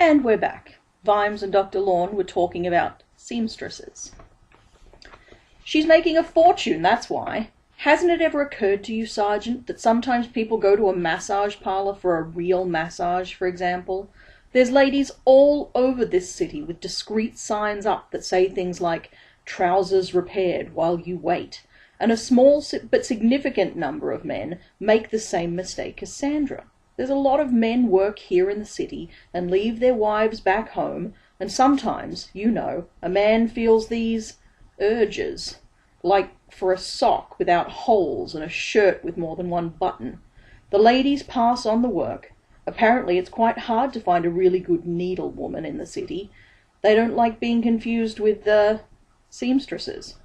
And we're back. Vimes and Dr. Lorne were talking about seamstresses. She's making a fortune, that's why. Hasn't it ever occurred to you, Sergeant, that sometimes people go to a massage parlour for a real massage, for example? There's ladies all over this city with discreet signs up that say things like, "Trousers repaired while you wait," and a small but significant number of men make the same mistake as Sandra. There's a lot of men work here in the city and leave their wives back home, and sometimes, you know, a man feels these urges, like for a sock without holes and a shirt with more than one button. The ladies pass on the work. Apparently it's quite hard to find a really good needlewoman in the city. They don't like being confused with seamstresses.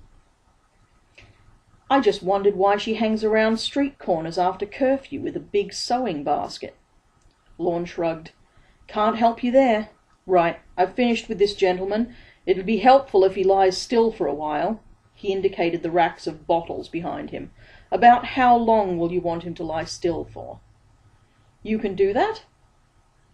I just wondered why she hangs around street corners after curfew with a big sewing basket. Lorne shrugged. Can't help you there. Right, I've finished with this gentleman. It'd be helpful if he lies still for a while. He indicated the racks of bottles behind him. About how long will you want him to lie still for? You can do that?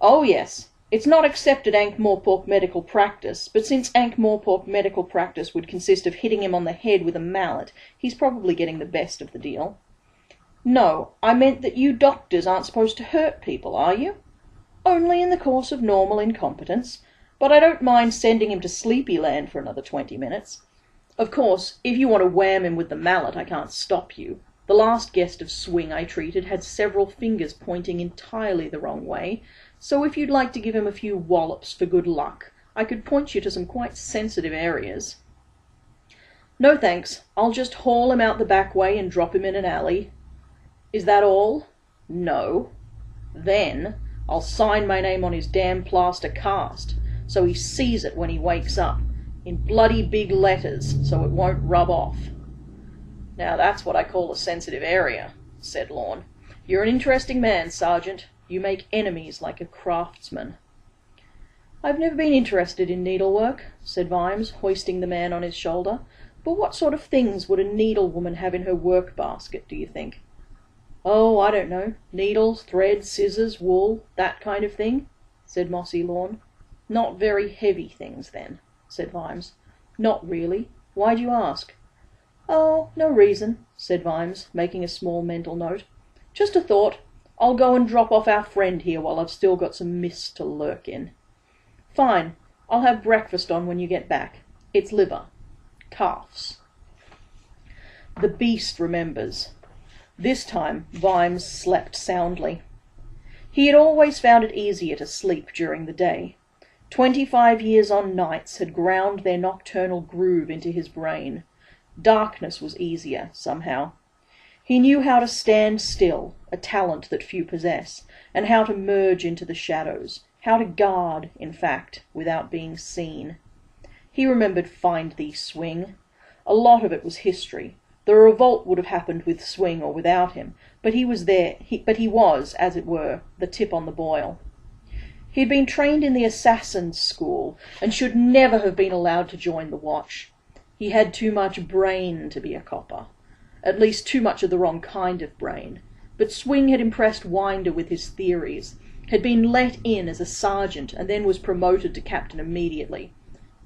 Oh, yes. It's not accepted Ankh-Morpork medical practice, but since Ankh-Morpork medical practice would consist of hitting him on the head with a mallet, he's probably getting the best of the deal. No, I meant that you doctors aren't supposed to hurt people, are you? Only in the course of normal incompetence, but I don't mind sending him to Sleepyland for another 20 minutes. Of course, if you want to wham him with the mallet, I can't stop you. The last guest of Swing I treated had several fingers pointing entirely the wrong way, so if you'd like to give him a few wallops for good luck, I could point you to some quite sensitive areas. No thanks, I'll just haul him out the back way and drop him in an alley. Is that all? No. Then I'll sign my name on his damn plaster cast, so he sees it when he wakes up, in bloody big letters, so it won't rub off. Now that's what I call a sensitive area, said Lorne. You're an interesting man, Sergeant. You make enemies like a craftsman. I've never been interested in needlework, said Vimes, hoisting the man on his shoulder. But what sort of things would a needlewoman have in her work basket, do you think? Oh, I don't know. Needles, thread, scissors, wool, that kind of thing, said Mossy Lorne. Not very heavy things, then, said Vimes. Not really. Why do you ask? Oh, no reason, said Vimes, making a small mental note. Just a thought. I'll go and drop off our friend here while I've still got some mist to lurk in. Fine. I'll have breakfast on when you get back. It's liver. Calves. The beast remembers. This time Vimes slept soundly. He had always found it easier to sleep during the day. 25 years on nights had ground their nocturnal groove into his brain. Darkness was easier, somehow. He knew how to stand still, a talent that few possess, and how to merge into the shadows, how to guard, in fact, without being seen. He remembered Find Thee Swing. A lot of it was history. The revolt would have happened with Swing or without him, but he was there. But he was, as it were, the tip on the boil. He had been trained in the assassin's school, and should never have been allowed to join the watch. He had too much brain to be a copper. At least too much of the wrong kind of brain. But Swing had impressed Winder with his theories, had been let in as a sergeant, and then was promoted to captain immediately.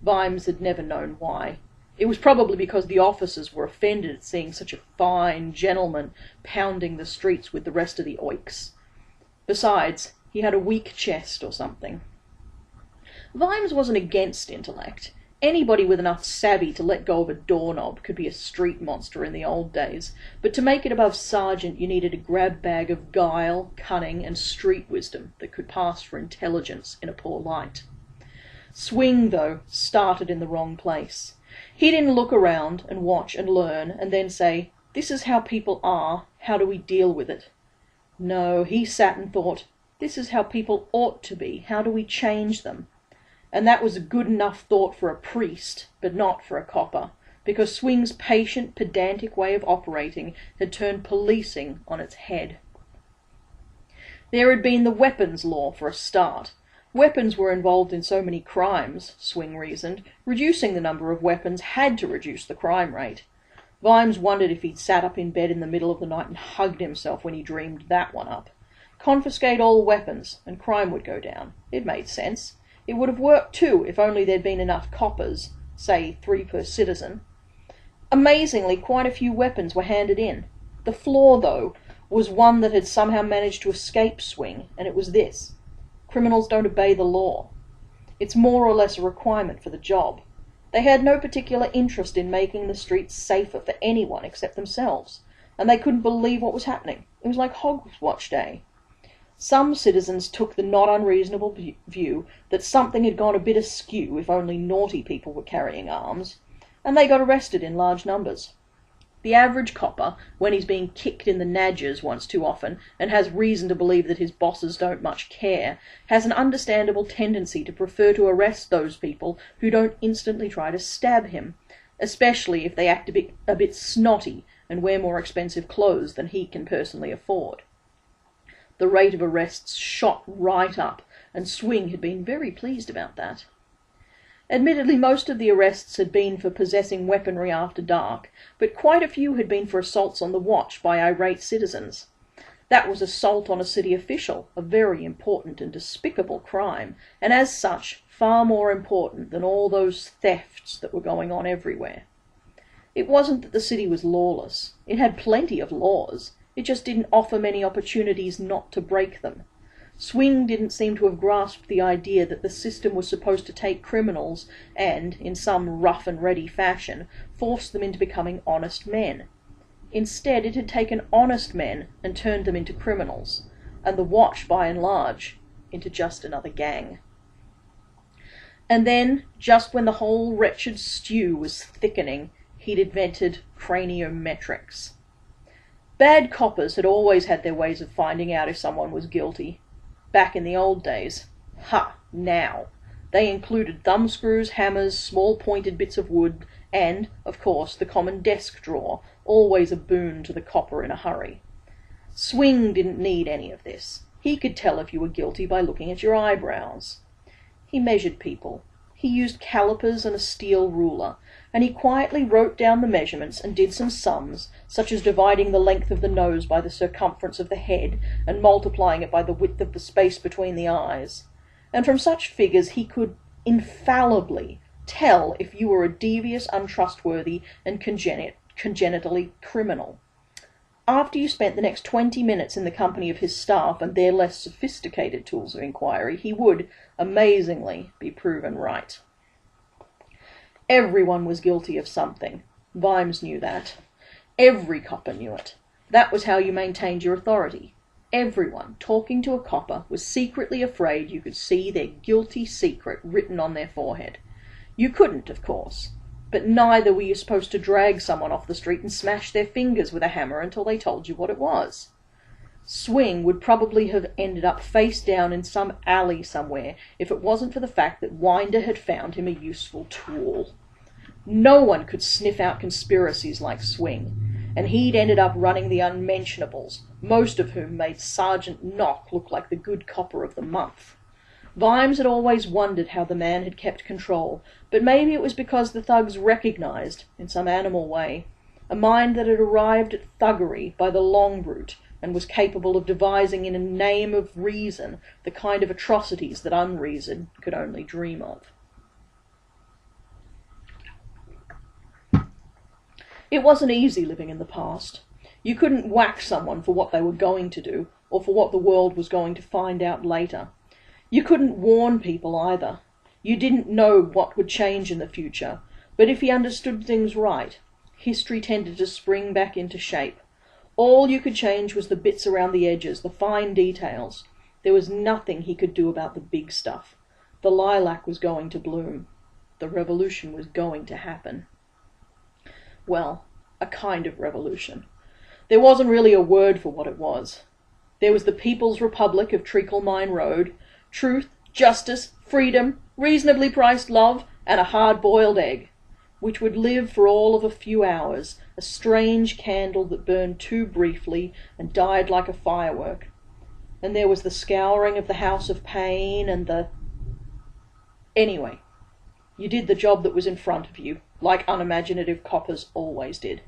Vimes had never known why. It was probably because the officers were offended at seeing such a fine gentleman pounding the streets with the rest of the oiks. Besides, he had a weak chest or something. Vimes wasn't against intellect. Anybody with enough savvy to let go of a doorknob could be a street monster in the old days, but to make it above sergeant you needed a grab bag of guile, cunning, and street wisdom that could pass for intelligence in a poor light. Swing, though, started in the wrong place. He didn't look around and watch and learn and then say, "This is how people are, how do we deal with it?" No, he sat and thought, "This is how people ought to be, how do we change them?" And that was a good enough thought for a priest, but not for a copper, because Swing's patient, pedantic way of operating had turned policing on its head. There had been the weapons law for a start. Weapons were involved in so many crimes, Swing reasoned. Reducing the number of weapons had to reduce the crime rate. Vimes wondered if he'd sat up in bed in the middle of the night and hugged himself when he dreamed that one up. Confiscate all weapons, and crime would go down. It made sense. It would have worked too if only there'd been enough coppers, say 3 per citizen. Amazingly, quite a few weapons were handed in. The flaw, though, was one that had somehow managed to escape Swing, and it was this: criminals don't obey the law. It's more or less a requirement for the job. They had no particular interest in making the streets safer for anyone except themselves, and they couldn't believe what was happening. It was like Hogwatch Day. Some citizens took the not unreasonable view that something had gone a bit askew if only naughty people were carrying arms, and they got arrested in large numbers. The average copper, when he's being kicked in the nadgers once too often, and has reason to believe that his bosses don't much care, has an understandable tendency to prefer to arrest those people who don't instantly try to stab him, especially if they act a bit snotty and wear more expensive clothes than he can personally afford. The rate of arrests shot right up, and Swing had been very pleased about that. Admittedly, most of the arrests had been for possessing weaponry after dark, but quite a few had been for assaults on the watch by irate citizens. That was assault on a city official, a very important and despicable crime, and as such, far more important than all those thefts that were going on everywhere. It wasn't that the city was lawless. It had plenty of laws. It just didn't offer many opportunities not to break them. Swing didn't seem to have grasped the idea that the system was supposed to take criminals and, in some rough and ready fashion, force them into becoming honest men. Instead, it had taken honest men and turned them into criminals, and the watch, by and large, into just another gang. And then, just when the whole wretched stew was thickening, he'd invented craniometrics. Bad coppers had always had their ways of finding out if someone was guilty. Back in the old days. Now. They included thumbscrews, hammers, small pointed bits of wood, and, of course, the common desk drawer, always a boon to the copper in a hurry. Swing didn't need any of this. He could tell if you were guilty by looking at your eyebrows. He measured people. He used calipers and a steel ruler, and he quietly wrote down the measurements and did some sums, such as dividing the length of the nose by the circumference of the head and multiplying it by the width of the space between the eyes. And from such figures he could infallibly tell if you were a devious, untrustworthy, and congenitally criminal. After you spent the next 20 minutes in the company of his staff and their less sophisticated tools of inquiry, he would, amazingly, be proven right. Everyone was guilty of something. Vimes knew that. Every copper knew it. That was how you maintained your authority. Everyone talking to a copper was secretly afraid you could see their guilty secret written on their forehead. You couldn't, of course, but neither were you supposed to drag someone off the street and smash their fingers with a hammer until they told you what it was. Swing would probably have ended up face down in some alley somewhere if it wasn't for the fact that Winder had found him a useful tool. No one could sniff out conspiracies like Swing, and he'd ended up running the unmentionables, most of whom made Sergeant Knock look like the good copper of the month. Vimes had always wondered how the man had kept control, but maybe it was because the thugs recognized, in some animal way, a mind that had arrived at thuggery by the long route and was capable of devising in a name of reason the kind of atrocities that unreason could only dream of. It wasn't easy living in the past. You couldn't whack someone for what they were going to do, or for what the world was going to find out later. You couldn't warn people either. You didn't know what would change in the future, but if he understood things right, history tended to spring back into shape. All you could change was the bits around the edges, the fine details. There was nothing he could do about the big stuff. The lilac was going to bloom. The revolution was going to happen. Well, a kind of revolution. There wasn't really a word for what it was. There was the People's Republic of Treacle Mine Road, truth, justice, freedom, reasonably priced love, and a hard-boiled egg, which would live for all of a few hours, a strange candle that burned too briefly and died like a firework. And there was the scouring of the House of Pain and the... Anyway, you did the job that was in front of you, like unimaginative coppers always did.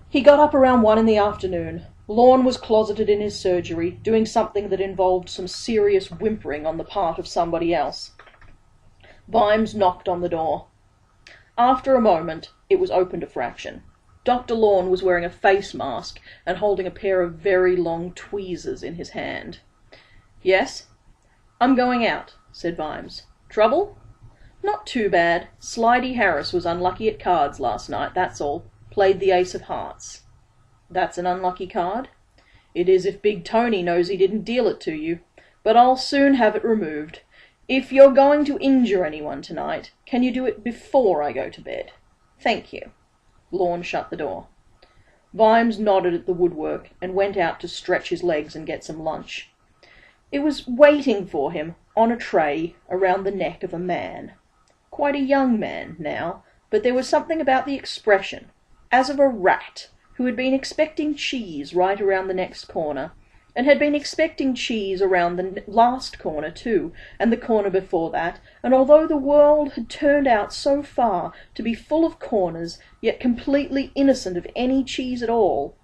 He got up around 1 in the afternoon. Lorne was closeted in his surgery, doing something that involved some serious whimpering on the part of somebody else. Vimes knocked on the door. After a moment, it was opened a fraction. Dr. Lorne was wearing a face mask and holding a pair of very long tweezers in his hand. "Yes?" "I'm going out," said Vimes. "Trouble?" "Not too bad. Slidey Harris was unlucky at cards last night, that's all. Played the ace of hearts." "That's an unlucky card?" "It is if Big Tony knows he didn't deal it to you. But I'll soon have it removed. If you're going to injure anyone tonight, can you do it before I go to bed?" "Thank you." Lorne shut the door. Vimes nodded at the woodwork and went out to stretch his legs and get some lunch. It was waiting for him on a tray around the neck of a man. Quite a young man now, but there was something about the expression, as of a rat who had been expecting cheese right around the next corner, and had been expecting cheese around the last corner too, and the corner before that, and although the world had turned out so far to be full of corners, yet completely innocent of any cheese at all,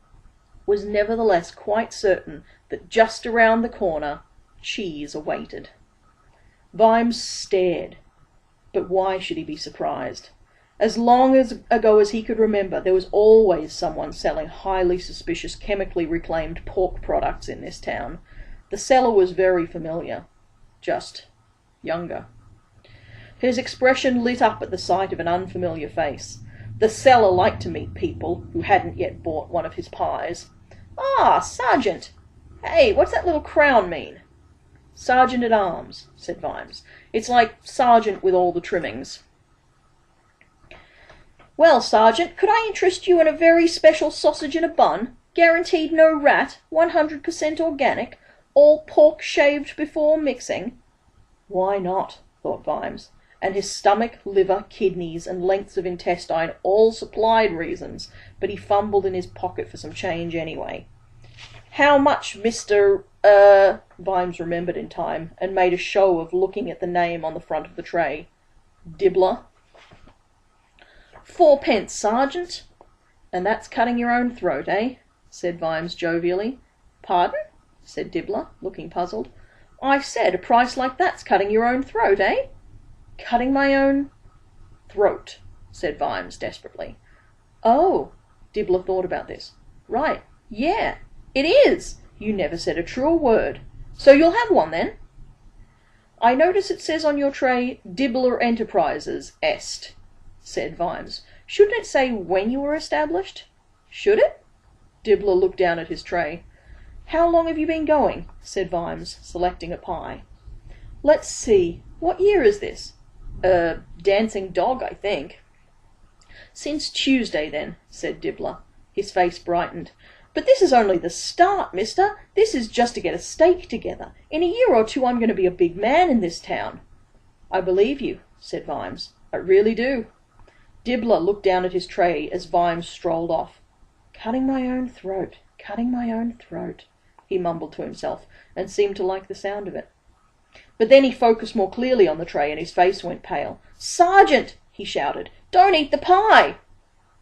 was nevertheless quite certain that just around the corner cheese awaited. Vimes stared. But why should he be surprised? As long ago as he could remember, there was always someone selling highly suspicious chemically reclaimed pork products in this town. The seller was very familiar, just younger. His expression lit up at the sight of an unfamiliar face. The seller liked to meet people who hadn't yet bought one of his pies. "Ah, Sergeant! Hey, what's that little crown mean?" "Sergeant-at-arms," said Vimes. "It's like sergeant with all the trimmings." "Well, Sergeant, could I interest you in a very special sausage in a bun? Guaranteed no rat, 100% organic, all pork shaved before mixing?" Why not? Thought Vimes, and his stomach, liver, kidneys, and lengths of intestine all supplied reasons, but he fumbled in his pocket for some change anyway. "How much, Mr. Vimes remembered in time, and made a show of looking at the name on the front of the tray. "Dibbler." "4 pence, Sergeant." "And that's cutting your own throat, eh?" said Vimes jovially. "Pardon?" said Dibbler, looking puzzled. "I said a price like that's cutting your own throat, eh?" "Cutting my own throat," said Vimes desperately. "Oh," Dibbler thought about this. "Right, yeah, it is. You never said a truer word. So you'll have one, then?" "I notice it says on your tray, Dibbler Enterprises, Est," said Vimes. "Shouldn't it say when you were established?" "Should it?" Dibbler looked down at his tray. "How long have you been going?" said Vimes, selecting a pie. "Let's see, what year is this?" Dancing dog, I think." "Since Tuesday, then," said Dibbler. His face brightened. "But this is only the start, mister. This is just to get a stake together. In a year or two I'm going to be a big man in this town." "I believe you," said Vimes. "I really do." Dibbler looked down at his tray as Vimes strolled off. "Cutting my own throat, cutting my own throat," he mumbled to himself, and seemed to like the sound of it. But then he focused more clearly on the tray, and his face went pale. "Sergeant!" he shouted. "Don't eat the pie!"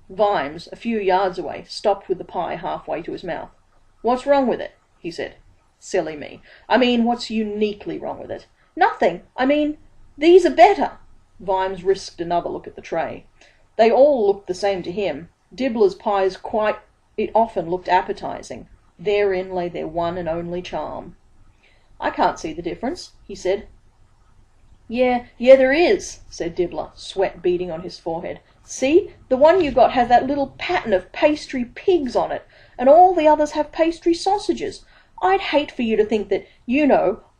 Vimes, a few yards away, stopped with the pie halfway to his mouth. "What's wrong with it?" he said. "Silly me. I mean, what's uniquely wrong with it?" "Nothing. I mean, these are better." Vimes risked another look at the tray. They all looked the same to him. Dibbler's pies it often looked appetizing. Therein lay their one and only charm. "I can't see the difference," he said. Yeah, there is," said Dibbler, sweat beading on his forehead. "See, the one you got has that little pattern of pastry pigs on it, and all the others have pastry sausages. I'd hate for you to think that,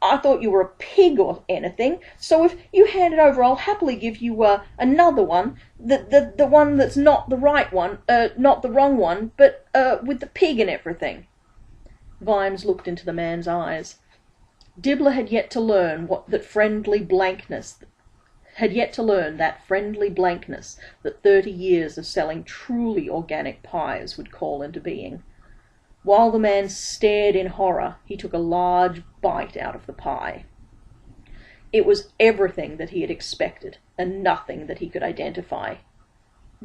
I thought you were a pig or anything, so if you hand it over I'll happily give you another one, the one that's not the right one, not the wrong one, but with the pig and everything." Vimes looked into the man's eyes. Dibbler had yet to learn that friendly blankness that 30 years of selling truly organic pies would call into being. While the man stared in horror, he took a large bite out of the pie. It was everything that he had expected, and nothing that he could identify.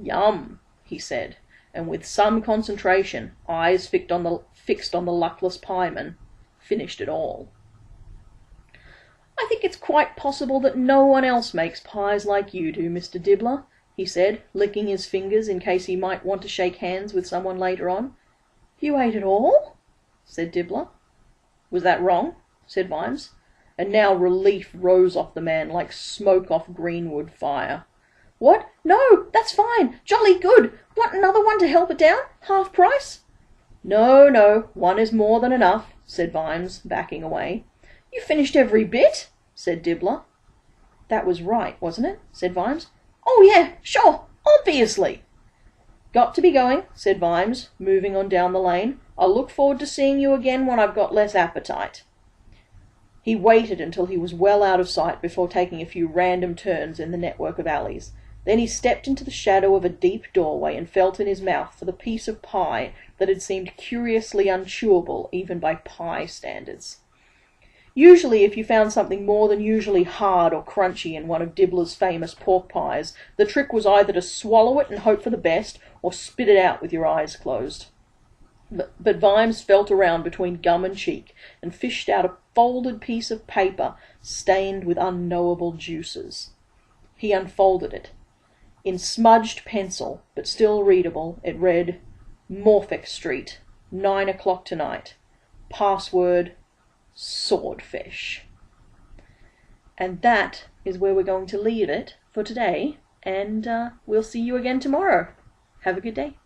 "Yum," he said, and with some concentration, eyes fixed on the luckless pieman, finished it all. "I think it's quite possible that no one else makes pies like you do, Mr. Dibbler," he said, licking his fingers in case he might want to shake hands with someone later on. "You ate it all?" said Dibbler. "Was that wrong?" said Vimes, and now relief rose off the man like smoke off greenwood fire. "What? No, that's fine, jolly good. Want another one to help it down? Half price?" "No, no, one is more than enough," said Vimes, backing away. "You finished every bit?" said Dibbler. "That was right, wasn't it?" said Vimes. "Oh, yeah, sure, obviously." "Got to be going," said Vimes, moving on down the lane. "I'll look forward to seeing you again when I've got less appetite." He waited until he was well out of sight before taking a few random turns in the network of alleys. Then he stepped into the shadow of a deep doorway and felt in his mouth for the piece of pie that had seemed curiously unchewable even by pie standards. Usually, if you found something more than usually hard or crunchy in one of Dibbler's famous pork pies, the trick was either to swallow it and hope for the best, or spit it out with your eyes closed. But Vimes felt around between gum and cheek, and fished out a folded piece of paper stained with unknowable juices. He unfolded it. In smudged pencil, but still readable, it read, "Morphic Street, 9 o'clock tonight. Password, Swordfish." And that is where we're going to leave it for today, and we'll see you again tomorrow. Have a good day.